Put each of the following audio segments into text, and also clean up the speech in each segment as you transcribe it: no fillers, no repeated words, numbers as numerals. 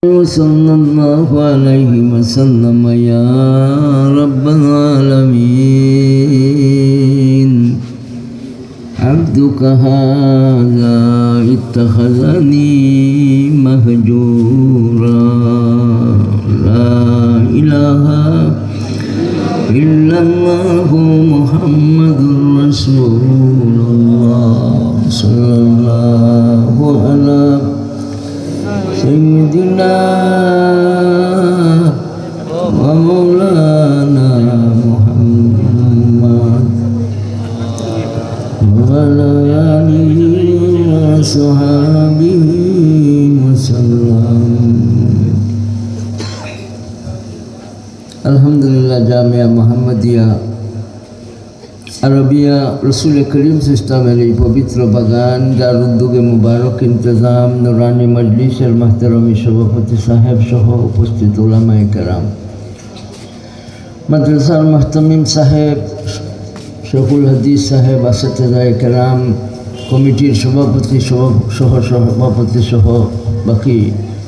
صلى الله عليه وسلم يا رب العالمين عبدك هذا اتخذني مهجورا لا إله إلا الله محمد رسول الله صلى الله على سيدنا ومولانا محمد وعلى آله وصحبه وسلم. আলহামদুলিল্লাহ জামিয়া মুহাম্মাদিয়া আরবিয়া রসুল করিম ইসলামের এই পবিত্র বাগান যার উদ্যোগে মুবারক ইন্তজাম নুরানি মজলিসের মাহতারমী সভাপতি সাহেব সহ উপস্থিত উলামায়ে কেরাম, মাদ্রাসার মাহতামিম সাহেব, শেখুল হাদিস সাহেব, আসাতেজায়ে কেরাম, কমিটির সভাপতি সভাপতি সহ বাকি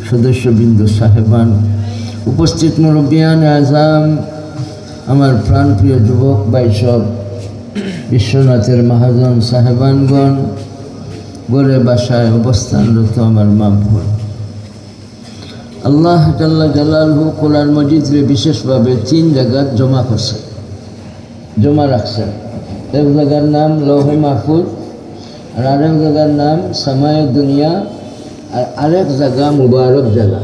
সদস্যবৃন্দ সাহেবান, উপস্থিত মুরব্বিয়ান আজম, আমার প্রাণপ্রিয় যুবক বাইসব, বিশ্বনাথের মহাজন সাহেবানগণ, গড়ে বাসায় অবস্থানরত আমার মা বোন, আল্লাহ জাল্লা জালালহু কোরআন মজিদরে বিশেষভাবে 3 জায়গায় জমা রাখছেন। এক জায়গার নাম লৌহে মাহফুজ, আর আরেক জায়গার নাম সামায়ে দুনিয়া, আর আরেক জায়গা মুবারক জায়গা,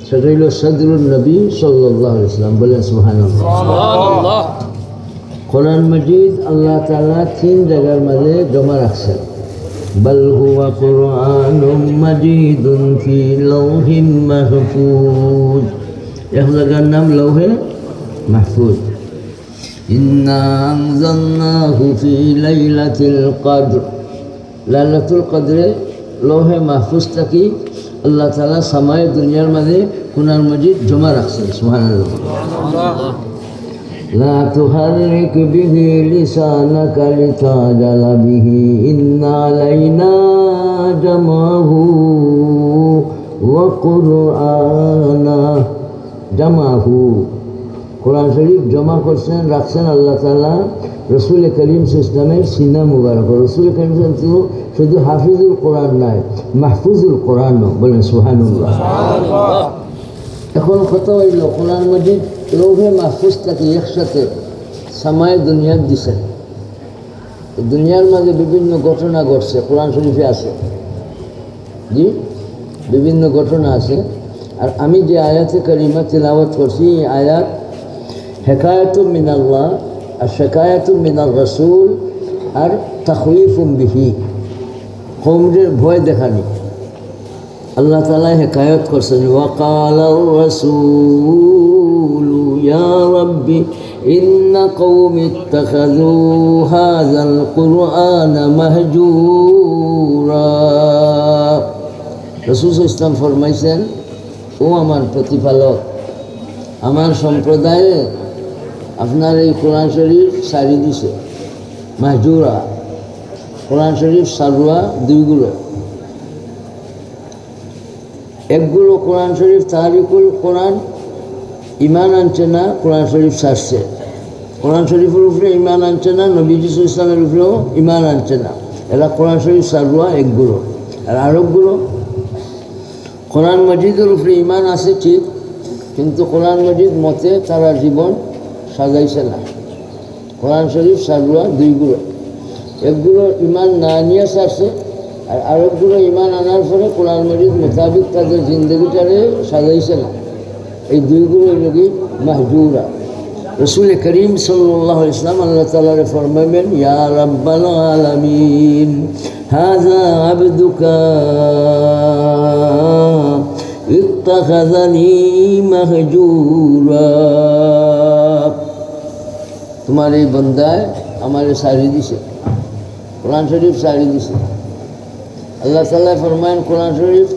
সেটা হইল সদরুন নবী সাল্লাল্লাহু আলাইহি ওয়াসাল্লাম। বলেন সুবহানাল্লাহ। কোরআন মজিদ আল্লাহ তাআলা 3 জায়গার মাঝে জমা রাখছেন। বাল হুয়া কুরআনুম মাজিদুন ফি লাউহিম মাহফুজ, এক জায়গার নাম লৌহে মাহফুজ। ইন্না আনজালনাহু ফি লাইলাতিল কদর, লাইলাতুল কদরে লৌহে মাহফুজটাকে আল্লাহ তাআলা সামায়ে দুনিয়ার মাঝে কোরআন মজিদ জমা রাখছেন। সুবহানাল্লাহ। লা তুহাররিক বিহি লিসানাকা লিতাজালা বিহি ইন্না আলাইনা জামাহু ওয়া কুরআনা। জামাহু কোরআন শরীফ জমা করছেন, রাখছেন আল্লাহ তাআলা রসুল করিম ইসলামের সিনা মুবারক। রসুল করিম শুধু হাফিজুল কোরআন নয়, মাহফুজুল কোরআনও। বলেন সুবহানাল্লাহ। এখন কথা হইল কোরআন মজিদ লৌহে মাহফুজটাকে একসাথে সামায়ে দুনিয়ার দিছেন। দুনিয়ার মাঝে বিভিন্ন ঘটনা ঘটছে, কোরআন শরীফে আছে, জি বিভিন্ন ঘটনা আছে। আর আমি যে আয়াতে কারিমা তিলাওয়াত করছি, এই আয়াত হেকায়াতুম মিনাল্লাহ আর শেকায়াতুম মিনার রাসূল আর তাখওয়িফুম বিহি, কওমের ভয় দেখানি। আল্লাহ তাআলা হেকায়াত করছেন, ওয়াকালার রাসূলু ইয়া রাব্বি ইন্না কওমি ইত্তাখাযু হাযাল কুরআনা মাহজুরা। রাসূল ইসলাম ফরমাইছেন, ও আমার প্রতিপালক, আমার সম্প্রদায়ে আপনার এই কোরআন শরীফ সারি দিছে। মাহজুরা, কোরআন শরীফ সারুয়া দুইগুলো। একগুলো কোরআন শরীফ তারিকুল কোরআন, ইমান আনছে না, কোরআন শরীফ সারছে। কোরআন শরীফের উপরে ইমান আনছে না, নবীজি ইসলামের উপরেও ইমান আনছে না, এরা কোরআন শরীফ সারুয়া একগুলো। আর আরেকগুলো কোরআন মজিদের উপরে ইমান আছে ঠিক, কিন্তু কোরআন মজিদ মতে তারা জীবন সাজাইছে না। কোরআন শরীফ সারুয়া দুইগুলো। একগুলো ইমান না নিয়ে সারছে, আর আরেকগুলো ইমান আনার পরে কোরআন মজিদ মোতাবিক তাদের জিন্দগিটারে সাজাইছে না। এই দুইগুলো লোকই মাহজুরা। রসুল করিম সাল্লাল্লাহু আলাইহি ওয়াসাল্লাম আল্লাহ তাআলারে ফরমাইবেন, ইয়া রাব্বাল আলামিন হাযা আবদুকা ইত্তাখাযানি মাহজুরা। তোমার এই বন্দায় আমারে সারি দিছে, কোরআন শরীফ সারি দিছে। আল্লাহ তাআলা ফরমায়েন, কোরআন শরীফ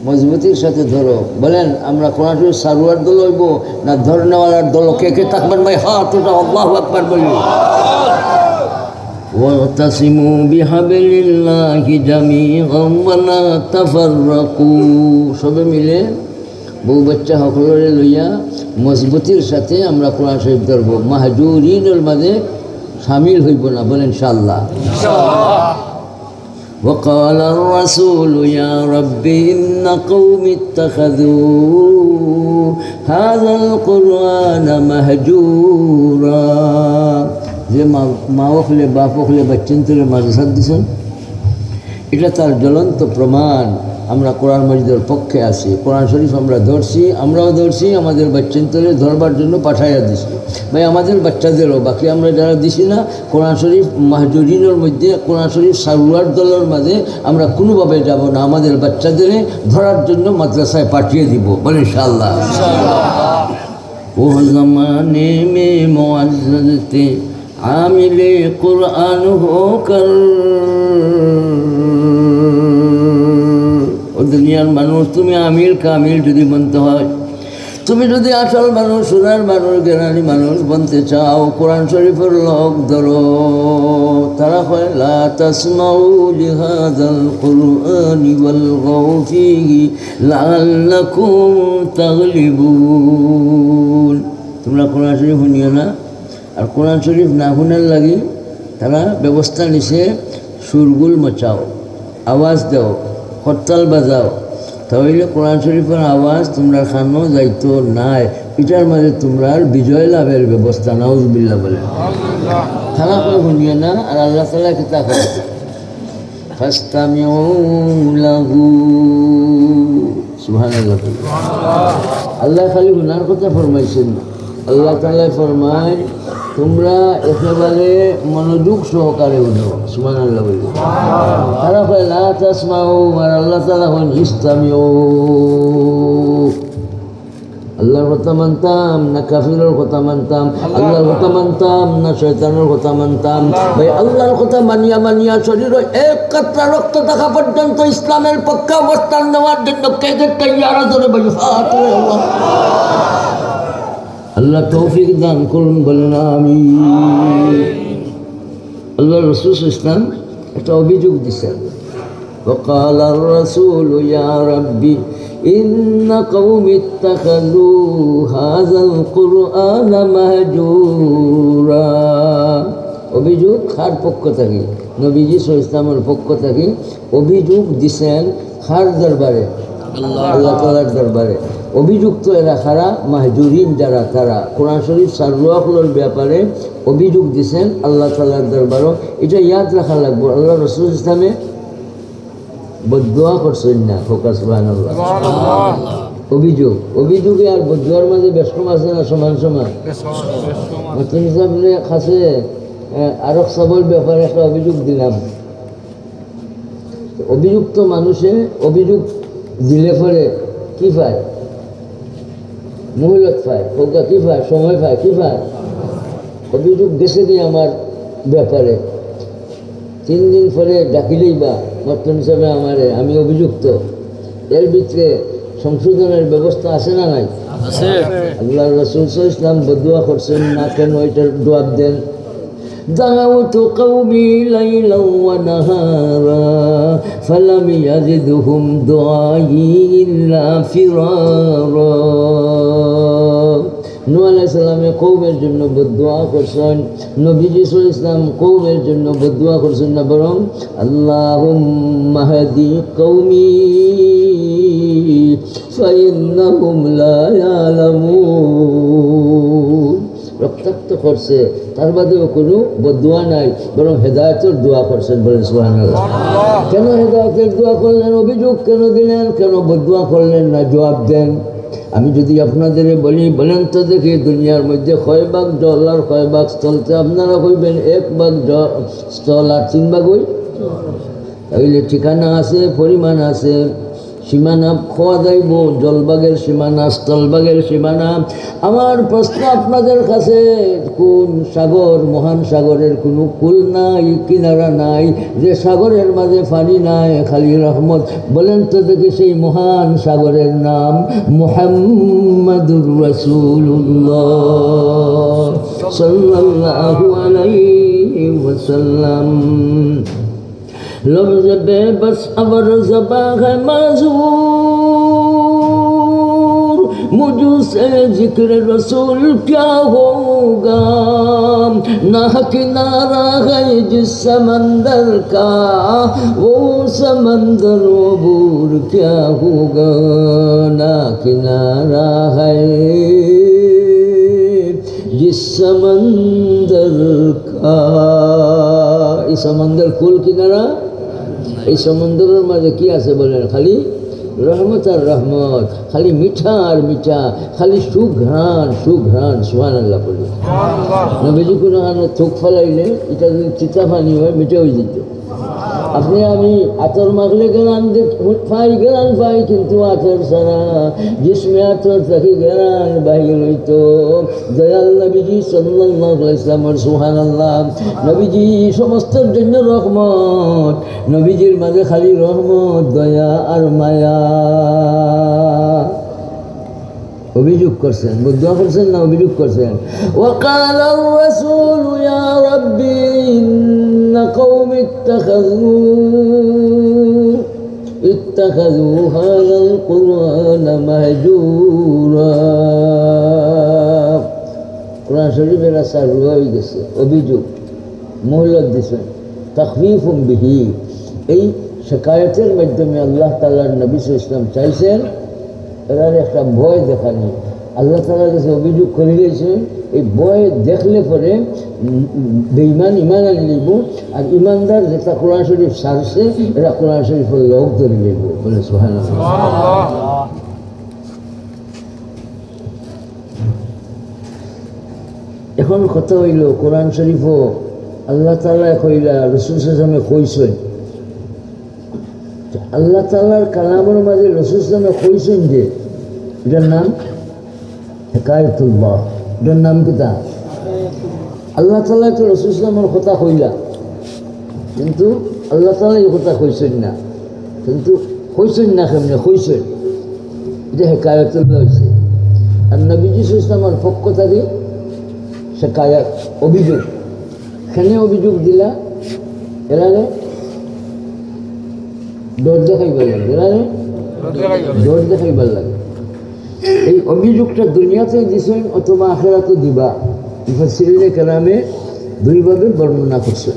মজবুতির সাথে ধরো। বলেন আমরা কোরআন শরীফ সারুয়ার দল হইব না ধরে নেওয়ার দল? কে কে থাকবেন ভাই? হাত ওটা আল্লাহু আকবার বলি। واعتصموا بحبل الله جميعا ولا تفرقوا সবে মিলে বউ বাচ্চা সকলরে লইয়া মজবুতির সাথে আমরা কোরআন শরীফ ধরব মাহজুরিনের মাঝে শামিল হইব না বলেন ইনশাআল্লাহ وقال الرسول يا رب إن قوم اتخذوا هذا القرآن مهجورا যে মা ওখলে বাপ ওখলে বাচ্চেন তুলে মাদ্রাসা দিছেন এটা তার জ্বলন্ত প্রমাণ আমরা কোরআন মাজিদের পক্ষে আছি কোরআন শরীফ আমরা ধরছি আমরাও ধরছি আমাদের বাচ্চেন তুলে ধরবার জন্য পাঠাইয়া দিছি ভাই আমাদের বাচ্চাদেরও বাকি আমরা যারা দিছি না কোরআন শরীফ মাহজুরিনের মধ্যে কোরআন শরীফ সারুয়ার দলের মাঝে আমরা কোনোভাবে যাব না আমাদের বাচ্চাদের ধরার জন্য মাদ্রাসায় পাঠিয়ে দিব বলে ইনশাআল্লাহ ও জমানে মে মুআজ্জজতে আমিলে কুরআন হোকর ও দুনিয়ার মানুষ তুমি আমিল কামিল যদি বলতে হয় তুমি যদি আসল মানুষ সোনার মানুষ জ্ঞানী মানুষ বলতে চাও কোরআন শরীফের লোক ধরো তারা কয় লা তাসমাউ লিহাযাল কুরআনি ওয়ালগাউ ফীহি লাআল্লাকুম তাগলিবুন তোমরা কোরআন শরীফ শুনিও না আর কোরআন শরীফ না শোনার লাগি তারা ব্যবস্থা নিছে সুরগুল মচাও আওয়াজ দাও হরতাল বাজাও তাহলে কোরআন শরীফের আওয়াজ তোমরা খানো যাইতো নাই এটার মাঝে তোমরা বিজয় লাভের ব্যবস্থা নাউজুবিল্লাহ বলে তারা করে শুনিয়ে না আর আল্লাহ তাআলা কিতা করে ফাস্তামিউ লাহু সুবহানাল্লাহ আল্লাহ খালি গুনার কথা ফরমাইছেন না আল্লাহ তাআলা ফরমায় তোমরা একেবারে মনোযোগ সহকারে শুনো সুবহানাল্লাহ বলে তারা কয় লা তাসমাউ আর আল্লাহ তাআলা হন ইসতামিউ আল্লাহর কথা মানতাম না কাফিরের কথা মানতাম আল্লাহর কথা মানতাম না শয়তানের কথা মানতাম ভাই আল্লাহর কথা মানিয়া মানিয়া শরীর এক কাতরা রক্ত থাকা পর্যন্ত ইসলামের পক্ষে অবস্থান নেওয়ার জন্য কে কে তৈয়ার ধরে ভাই আল্লাহ আল্লাহ তৌফিক দান করুন বলেন আমিন আল্লাহ রাসূল ইসলাম একটা অভিযোগ দিচ্ছেন وقال الرسول يا ربي إن قوم اتخذوا هذا القرآن مهجورا অভিযোগ খার পক্ষ থেকে নবীজি সাল্লাল্লাহু আলাইহি ওয়াসাল্লামের পক্ষ থেকে অভিযোগ দিছেন খার দরবারে আল্লাহ তাআলার দরবারে অভিযুক্ত এরা খারা মাহজুরিন যারা তারা কোরআন শরীফ সারওয়াগুলোর ব্যাপারে অভিযোগ দিছেন আল্লাহ তাআলার দরবারও এটা ইয়াদ রাখা লাগবে আল্লাহ রাসূল ইসলামে বদদুয়া করছেন না ফোকা সুবহানাল্লাহ অভিযোগে আর বদদুয়ার মাঝে বেশ কম আছে না সমান সমান মতন হিসাবে কাছে আরব সবল ব্যাপারে একটা অভিযোগ দিলাম অভিযুক্ত মানুষে অভিযোগ দিলে পরে কি পায় মূলত পায় ফোকা কি পায় সময় পায় কি পায় অভিযোগ গেছে কি আমার ব্যাপারে 3 দিন পরে ডাকিলেই বা মতন হিসাবে আমারে আমি অভিযুক্ত এর ভিতরে সংশোধনের ব্যবস্থা আছে না নাই আছে আল্লাহ রাসূল সাল্লাল্লাহু আলাইহি ওয়াসাল্লাম বদুয়া করছেন না কেন এটার জবাব দেন দাওয়াতু কওমি লাইলান ওয়া নাহারা ফালাম ইয়াজিদহুম দুআই ইল্লা ফিরারা নূহ আলাইহিস সালামে কওমের জন্য বদদুয়া করছেন নবীজি সাল্লাল্লাহু আলাইহি ওয়াসাল্লাম কওমের জন্য বদদুয়া করছেন না বরং আল্লাহুম্মা হাদি কওমি ফাইন্নাহুম লা ইয়ালামুন রক্তাক্ত করছে তার বাদেও কোনো বদদুয়া নাই বরং হেদায়েতের দোয়া করছেন বলেন সুবহানাল্লাহ কেন হেদায়েতের দোয়া করলেন অভিযোগ কেন দিলেন কেন বদদুয়া করলেন না জবাব দেন আমি যদি আপনাদের বলেন তো দেখি দুনিয়ার মধ্যে কয় ভাগ জল আর কয় ভাগ স্থলতে আপনারা কইবেন 1 ভাগ স্থল আর 3 ভাগ ওই তাহলে ঠিকানা আছে পরিমাণ আছে সীমানা খোয়া যাইব জলভাগের সীমানা স্থলভাগের সীমানা আমার প্রশ্ন আপনাদের কাছে কোন সাগর মহান সাগরের কোনো কুল নাই কিনারা নাই যে সাগরের মাঝে পানি নাই খালি রহমত বলেন তো দেখি সেই মহান সাগরের নাম মুহাম্মাদুর রাসূলুল্লাহ সাল্লাল্লাহু আলাইহি वसल्लम। लफ्ज़ बेबस अवर ज़बा है माज़ूर, मुझसे जिक्र रसूल क्या होगा। ना किनारा है जिस समंदर का, वो समंदर अबूर क्या होगा। ना किनारा है जिस समंदर का, এই সমন্দর কুল কিনারা, এই সমুদ্রের মাঝে কি আছে বলেন? খালি রহমত আর রহমত, খালি মিঠা আর মিঠা, খালি সুঘ্রাণ সুঘ্রাণ। সুবহানাল্লাহ বলি। নবীজি কোনো থোক ফেলাইলে এটা যদি চিতা পানি হয় মিঠা হয়ে যেত। আপনি আমি আতর মাখলে গেলান পাই, গেলান পাই, কিন্তু আতর ছাড়া জিসমে আতর থাকি গেলান বাহির হইতো। দয়াল নবীজি সাল্লাল্লাহু আলাইহি ওয়াসাল্লাম। সুবহানাল্লাহ। নবীজি সমস্তের জন্য রহমত, নবীজির মাঝে খালি রহমত, দয়া আর মায়া। অভিযোগ করছেন, দোয়া করছেন না অভিযোগ করছেন? ওয়াকাল আর-রাসূল ইয়া রাব্বি ইন্না কওমি ইত্তাখাযু হাযাল কুরআনা মাহজুরা। কোরআন শরীফের আসার হয়ে গেছে, অভিযোগ মোহলত দিছেন। তাখফীফুম বিহি, এই শিকায়তের মাধ্যমে আল্লাহ তাআলার নবী সাল্লাল্লাহু আলাইহি ওয়াসাল্লাম চাইছেন এরা একটা ভয় দেখানি। আল্লাহ তাআলার কাছে অভিযোগ করে গেছেন, এই ভয় দেখলে পরে বেঈমান ইমান আনি নিব, আর ইমানদার যেটা কোরআন শরীফ সারছে এরা কোরআন শরীফের লোক ধরে নিব। বলে সুবহানাল্লাহ। এখন কথা হইল কোরআন শরীফও আল্লাহ তাআলা কইলা, রাসূল সাল্লাল্লাহু আলাইহি ওয়াসাল্লাম কইছেন। আল্লাহ তাআলার কালামের মাঝে রাসূল সাল্লাল্লাহু আলাইহি ওয়াসাল্লাম কইছেন যে এটার নাম হিকায়াতুল্লাহ। এটার নাম কিতা? আল্লাহ তাআলা তো রাসূল সাল্লাল্লাহু আলাইহি ওয়াসাল্লামের কথা কইলা, কিন্তু আল্লাহ তাআলা এই কথা কইছেন না। কিন্তু কইছেন না কেমনে? কইছেন এটা হিকায়াতুল্লাহ হয়েছে। আর নবীজি সাল্লাল্লাহু আলাইহি ওয়াসাল্লামের পক্ষ থেকে শিকায়াত, অভিযোগ। কেন অভিযোগ দিলা? এরা ডর দেখাইবার লাগে, ডর দেখাইবার লাগে। এই অভিযোগটা দুনিয়াতে দিছেন অথবা আখিরাতে দিবা, মুফাসসিরিনে কেরামে দুইভাবে বর্ণনা করছে।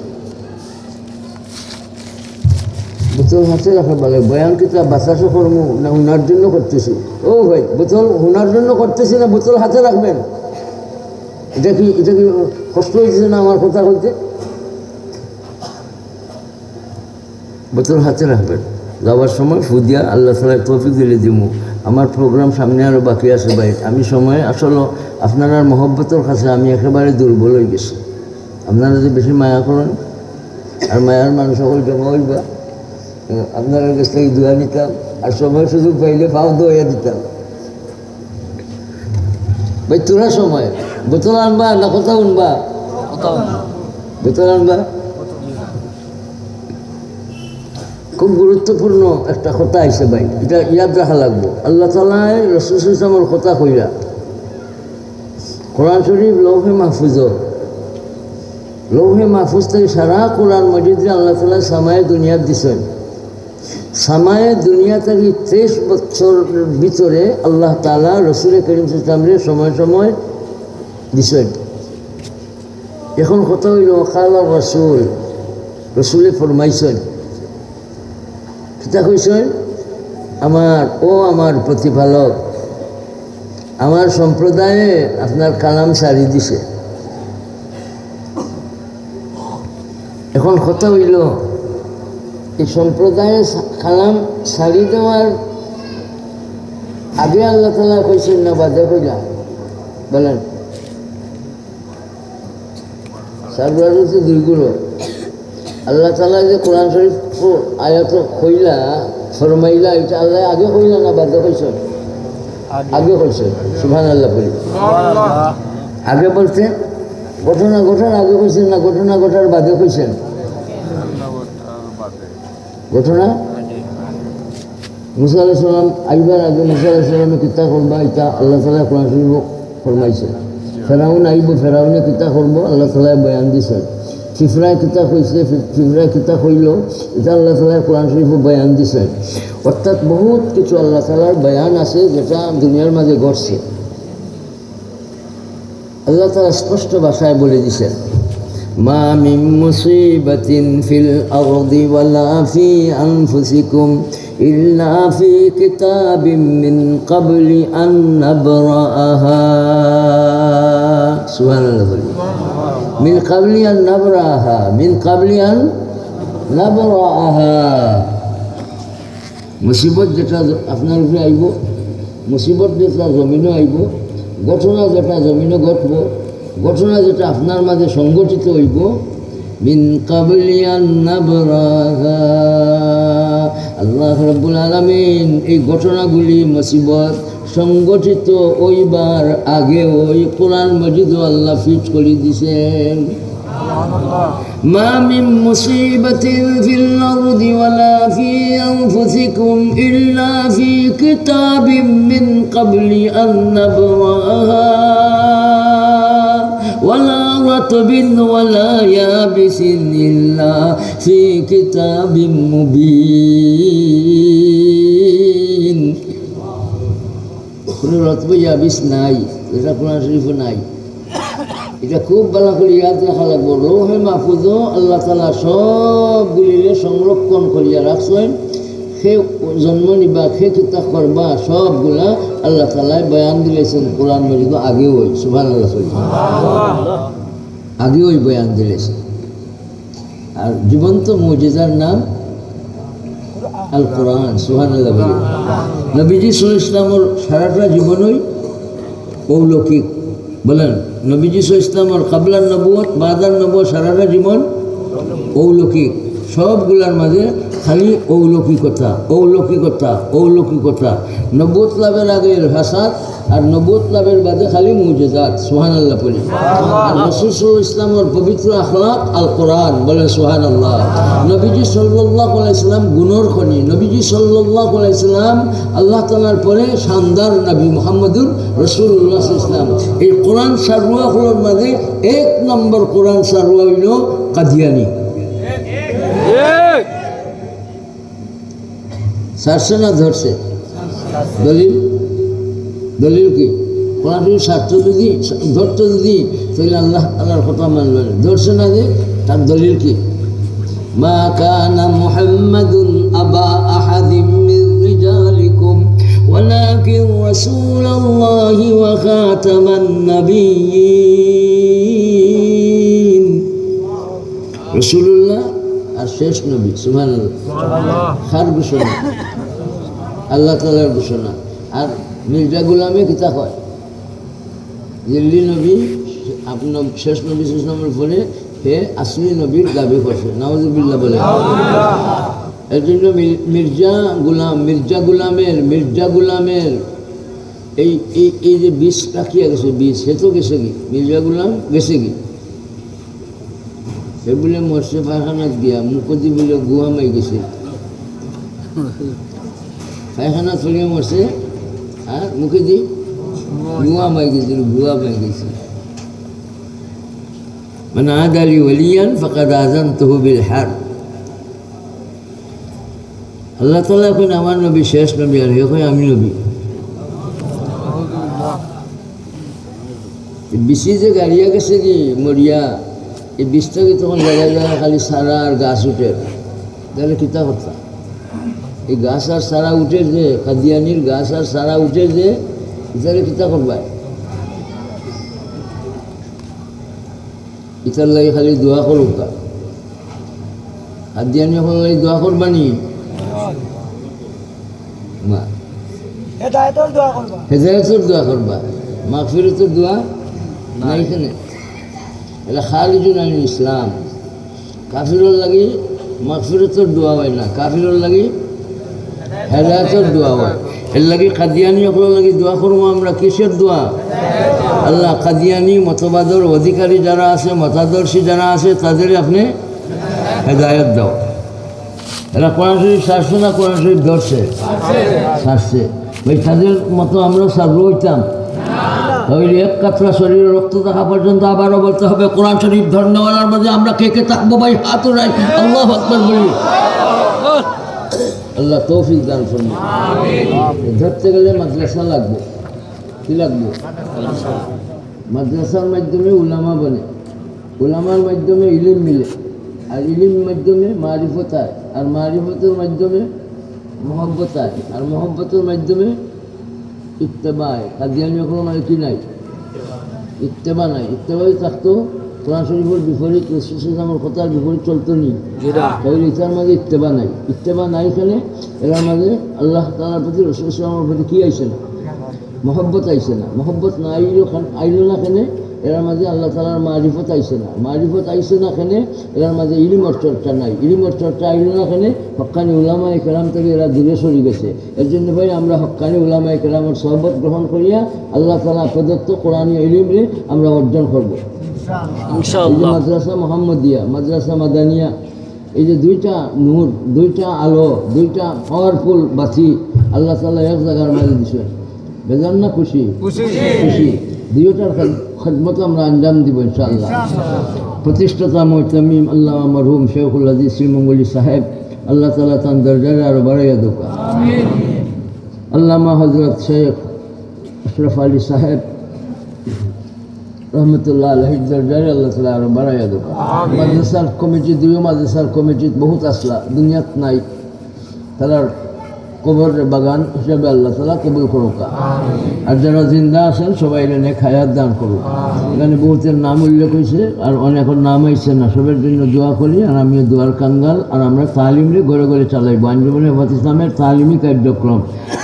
বোতল হাতে রাখা বলে বয়ান কিতা বাতাসও করবো না হুনার জন্য করতেছি? ও ভাই, বোতল হুনার জন্য করতেছি না বোতল হাতে রাখবেন? এটা কি কষ্ট হয়েছে না আমার কথা বলতে? বোতল হাতে রাখবেন, যাওয়ার সময় ফুদিয়া আল্লাহ তাআলা তৌফিক দিলে দিমু। আমার প্রোগ্রাম সামনে আরও বাকি আছে ভাই। আমি সময় আসলে আপনার মহব্বতের কাছে আমি একেবারে দুর্বল হয়ে গেছি। আপনারা যদি বেশি মায়া করেন আর মায়ার মানুষ সকল জমা হইবা, আপনার কাছ থেকে দোয়া নিতাম, আর সময় সুযোগ পাইলে পাও দোয়া দিতাম। ভাই তোরা সময় বোতল আনবা না কথা শুনবা? বোতল আনবা। খুব গুরুত্বপূর্ণ একটা কথা আইছে ভাই, এটা ইয়াদ রাখা লাগবো। আল্লাহ তাআলা রাসূল সাল্লাল্লাহু আলাইহি ওয়াসাল্লামের কথা কইরা কোরআন শরীফ লৌহে মাহফুজ থেকে সারা কোরআন মজিদে আল্লাহ তাআলা সামায়ে দুনিয়া দিছেন। সামায়ে দুনিয়া থেকে 23 বছরের ভিতরে আল্লাহ তাআলা রাসূল করিম সাল্লাল্লাহু আলাইহি ওয়াসাল্লামের সময় সময় দিছেন। এখন কথা হইল কালা রাসূল, রাসূলে ফরমাইছেন, কিতা কইছেন? আমার প্রতিপালক আমার সম্প্রদায়ে আপনার কালাম সারি দিছে। এখন কথা হইল এই সম্প্রদায়ে কালাম সারি দেওয়ার আগে আল্লাহ তাআলা কইছেন না বাদে কইলা? বলেন। সারবার হচ্ছে দুইগুলো। আল্লাহ তাআলা যে কোরআন শরীফ আয়াত কইলা ফরমাইলা, এটা আল্লাহ আগে কইলা না বাদে কইছেন? আগে কইছেন। সুবহানাল্লাহ বলি। আগে বলতে ঘটনা ঘটার আগে কইছেন না ঘটনা ঘটার বাদে কইছেন? ঘটনা মুসা আলাইহিস সালাম আইবার আগে মুসা আলাইহিস সালামে কিতা করবা এটা আল্লাহ তাআলা কোরআন শরীফ ফরমাইছে। ফেরাউন আইব, ফেরাউনে কিতা করবো আল্লাহ তাআলা বয়ান দিছেন। ফিফরায় কিতাব হয়েছে, ফিফরায় কিতাব হইল, এটা আল্লাহ তালার কোরআন শরীফ বয়ান দিছেন। অর্থাৎ বহুত কিছু আল্লাহ তালার বয়ান আছে যেটা দুনিয়ার মাঝে ঘটছে। আল্লাহ তালা স্পষ্ট ভাষায় বলে দিছেন, মা মিন মুসিবাতিন ফিল আরদি ওয়ালা ফি আনফুসিকুম ইল্লা ফি কিতাবিম মিন ক্বাবলি আন নাবরাআহা। সুবহানাল্লাহ। মিন ক্বাবলি আন নাবরাআহা, মিন ক্বাবলি আন নাবরাআহা। মুসিবত যেটা আপনার উপরে আইব, মুসিবত যেটা জমিনও আইব, ঘটনা যেটা জমিনও ঘটব, ঘটনা যেটা আপনার মাঝে সংগঠিত হইব, মিন ক্বাবলি আন নাবরাআহা। আল্লাহ রাব্বুল আলামিন এই ঘটনাগুলি মুসিবত সংগঠিত হইবার আগে ওই কোরআন মজিদও আল্লাহ ফিট করে দিছেন। মা মিন মুসিবাতিন ফিল আরদি ওয়ালা ফি আনফুসিকুম ইল্লা ফি কিতাবিম মিন ক্বাবলি আন নাবরাআহা ওয়ালা রাতবিন ওয়ালা ইয়াবিসিন ইল্লা ফি কিতাবিম মুবিন। কোনো রতব ইয়াবিস নাই, এটা কোরআন শরীফে নাই। এটা খুব ভালো করে ইয়াদ রাখা লাগবো। লৌহে মাহফুজও আল্লাহ তালা সবগুলিরে সংরক্ষণ করিয়া রাখছেন। সে জন্ম নিবা, সে কিতাব করবা, সবগুলা আল্লাহ তালায় বয়ান দিলেছেন কোরআন মজিদ আগেও ওই। সুবহানাল্লাহ, আগেও ওই বয়ান দিলেছেন। আর জীবন্ত মুজিজার নাম আল কোরআন। সুবহানাল্লাহ। নবীজি সাল্লাল্লাহু আলাইহি ওয়াসাল্লামের সারাটা জীবনই অলৌকিক। বলেন, নবীজি সাল্লাল্লাহু আলাইহি ওয়াসাল্লামের কাবলার নবুয়ত বাদার নবুয়ত সারাটা জীবন অলৌকিক। সবগুলার মাঝে খালি অলৌকিকতা, অলৌকিকতা, অলৌকিকতা। নবুয়ত লাভের আগে হাসাত, আর নবুয়ত লাভের বাদে খালি মুজিজাত। সুবহানাল্লাহ বলি। আর রাসূল সাল্লাল্লাহু আলাইহি ওয়াসাল্লামের পবিত্র আখলাক আল কোরআন। বলে সুবহানাল্লাহ। নবীজি সাল্লাল্লাহু আলাইহি ওয়াসাল্লাম গুণর খনি। নবীজি সাল্লাল্লাহু আলাইহি ওয়াসাল্লাম আল্লাহ তাআলার পরে শানদার নবী মুহাম্মদুর রাসূলুল্লাহ সাল্লাল্লাহু আলাইহি ওয়াসাল্লাম। এই কোরআন সারওয়াগুলোর মাঝে এক নম্বর কোরআন সারওয়া হইল কাদিয়ানি। সারছে না ধরছে? দলিল, দলিল কি? কোরআন শরীফ ছাত্র যদি ধরতো যদি, তাহলে আল্লাহ আল্লাহর কথা মানল। ধরছে না যে, তার দলিল কি? মা কানা মুহাম্মাদুন আবা আহাদিম মিন রিজালিকুম ওয়ালাকিন রাসূলুল্লাহি ওয়া খাতামান নাবিয়্যিন। রাসূলুল্লাহ আর শেষ নবী। সুবহানাল্লাহ। কার ঘোষণা? আল্লাহ তাআলার ঘোষণা। আর মির্জা গোলামে কিতা কয়? দিল্লি নবী আপনার শেষ নবী ইসলামের ফলে হে আসলি নবীর দাবি করছে। নাউজুবিল্লাহ বলে। এর জন্য মির্জা গোলামের এই এই এই যে বিষ রাখিয়া গেছে, বিষ সে তো গেছে কি? মির্জা গোলাম গেছে কি? সে বলে মরছে পায়খানাত গিয়া, মুখদি বলে গুয়া মাই গেছে, পায়খানা চলিয়ে মরছে, আর মুখে দি গুয়া মাই গেছিল, গুয়া মাই গেছে। মান আদালি ওয়ালিয়ান ফাকাদ আযানতুহু বিল হারব। আল্লাহ তাআলা এখন আমার নবী শেষ নবী, আর এখন আমি নবী। বেশি যে গাড়িয়া গেছে কি মরিয়া, এই বিষটাকে তখন জায়গায় জায়গায় খালি সারা আর গাছ উঠে, তাহলে কিতা কথা? এই গাছ আর সারা উঠে যে, কাদিয়ানির গাছ আর সারা উঠে যে, তাহলে কিতা করবাই? ইতার লাগে খালি দোয়া করুক। কাদিয়ানি হল লাগে দোয়া করবানি, হেদায়েতের দোয়া করবা, মাগফিরাতের দোয়া নাই এখানে। এটা খালিজুন আনিল ইসলাম। কাফিরর লাগি মাগফিরাতের দোয়া হয় না, কাফিরর লাগি হেদায়েতের দোয়া হয়। এর লাগি কাদিয়ানি সকলের লাগি দোয়া করবো আমরা। কিসের দোয়া? আল্লাহ কাদিয়ানি মতবাদের অধিকারী যারা আছে, মতাদর্শী যারা আছে, তাদের আপনি হেদায়েত দাও। এরা কোরআন শরীফ সারছে না কোরআন শরীফ ধরছে? সারছে। ওই তাদের মতো আমরা সারবো হইতাম? তাহলে এক কাতরা শরীরে রক্ত থাকা পর্যন্ত আবারও বলতে হবে কোরআন শরীফ ধর্মওয়ালার মাঝে আমরা কে কে থাকবো ভাই হাত উড়াই আল্লাহু আকবার বলি। আল্লাহ তৌফিক দান করুন। ধরতে গেলে মাদ্রাসা লাগবে, কি লাগবে? মাদ্রাসার মাধ্যমে উলামা বনে, উলামার মাধ্যমে ইলিম মিলে, আর ইলিম মাধ্যমে মারিফত আয়, আর মারিফতের মাধ্যমে মহব্বত আয়, আর মহব্বতের মাধ্যমে ইত্তেবা আয়। কাদিয়ানি কোনো মানে কি নাই? ইত্তেবা নাই। ইত্তেবাই থাকতো কোরআন শরীফের বিপরীত রাসূল আমার কথার বিপরীত চলতো নি, তাহলে এটার মাঝে ইত্তেবা নাই। ইত্তেবা নাই এখানে এর মাঝে আল্লাহ তাআলার প্রতি রাসূল আমার প্রতি কি আইছে না? মহব্বত আইছে না। মহব্বত না আইলো না কেনে এর মাঝে আল্লাহ তাআলার মারিফত আইছে না। মারিফত আইছে না কেনে এর মাঝে ইলমের চর্চা নাই। ইলমের চর্চা আইলো না কেনে হক্কানি উলামায়ে কেরাম থেকে এরা দূরে সরে গেছে। এর জন্য ভাই আমরা হক্কানি উলামায়ে কেরামের সহবত গ্রহণ করিয়া আল্লাহ তাআলা প্রদত্ত কোরআনী ইলমে আমরা অর্জন করব ইনশাআল্লাহ। মাদ্রাসা মুহাম্মদিয়া, মাদ্রাসা মাদানিয়া, এই যে দুইটা নূর, দুইটা আলো, দুইটা পাওয়ারফুল বাতি আল্লাহ তাআলা এক জায়গার মাঝে দিয়েছেন। বেজান না খুশি? খুশি। দুইটার খেদমত আমরা আঞ্জাম দিব ইনশাআল্লাহ। প্রতিষ্ঠাতা মুহতামিম আল্লামা মরহুম শেখুল আজিজ শ্রীমঙ্গলী সাহেব আল্লাহ তাআলা তার দরজারে আরো বাড়াইয়া দেব। আল্লামা হযরত শেখ আশরাফ আলী সাহেব রহমতুল্লাহ আলাইহির দরজারে আল্লাহ তাআলা আরো বাড়াইয়া দেব। মাদ্রাসার কমিটি, দুই মাদ্রাসার কমিটি বহুত আসলা দুনিয়াত নাই, তারার কবর বাগান হিসাবে আল্লাহ তাআলা কবুল করুক। আর যারা জিন্দা আছেন সবাই নেক হায়াত দান করুক। এখানে বহুতের নাম উল্লেখ হয়েছে আর অনেকের নাম আইছে না, সবের জন্য দোয়া করি। আর আমিও দোয়ার কাঙ্গাল। আর আমরা তালিমরে ঘরে ঘরে চালাইব। আঞ্জুমানে হেফাজত ইসলামের তালিমি কার্যক্রম,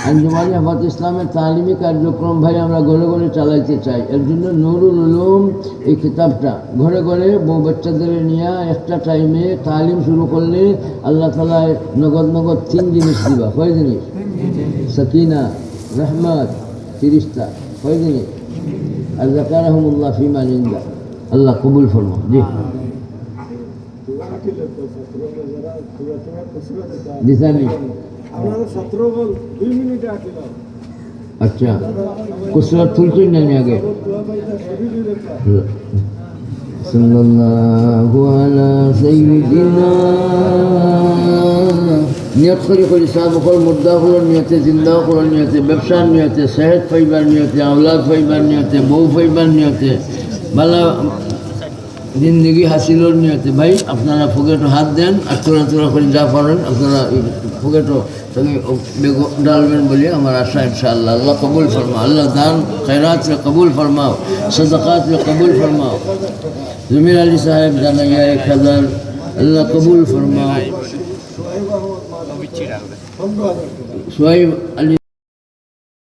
আঞ্জুমানে হেফাজত ইসলামের তালিমি কার্যক্রম ভাই আমরা ঘরে ঘরে চালাইতে চাই। এর জন্য নুরুল উলুম এই কিতাবটা ঘরে ঘরে বউ বাচ্চাদের নিয়ে একটা টাইমে তালিম শুরু করলে আল্লাহ তাআলা নগদ নগদ 3 জিনিস দিবা। কয় জিনিস? সাকিনা, রহমত, ফিরিস্তা। কয় জিনিস? আর যাকারাহুমুল্লাহ ফিমা ইনদা। আল্লাহ কবুল ফরমাও। জি দিতানি। আচ্ছা কুসরত তুলছেন না আগে? সাল্লাল্লাহু আলা সাইয়্যিদিনা নিয়ত করি সাহাবকল মুর্দা হলোর নিয়তে, জিন্দা হলোর নিয়তে, ব্যবসার নিয়তে, সেহত পাইবার নিয়তে, আওলাদ পাইবার নিয়তে, বউ পাইবার নিয়তে, বালা জিন্দগি হাসিলর নিয়তে ভাই আপনারা পকেটও হাত দেন। আর তোরা তোরা করে যা পারেন আপনারা পকেটও ডালবেন বলে আমার আশা ইনশাআল্লাহ। আল্লাহ কবুল ফরমাও। আল্লাহ দান খৈরাত কবুল ফরমাও, সদকাত কবুল ফরমাও। জমির আলী সাহেব জানাইয়া 1000 আল্লাহ কবুল ফরমাও। সোহাইব আলী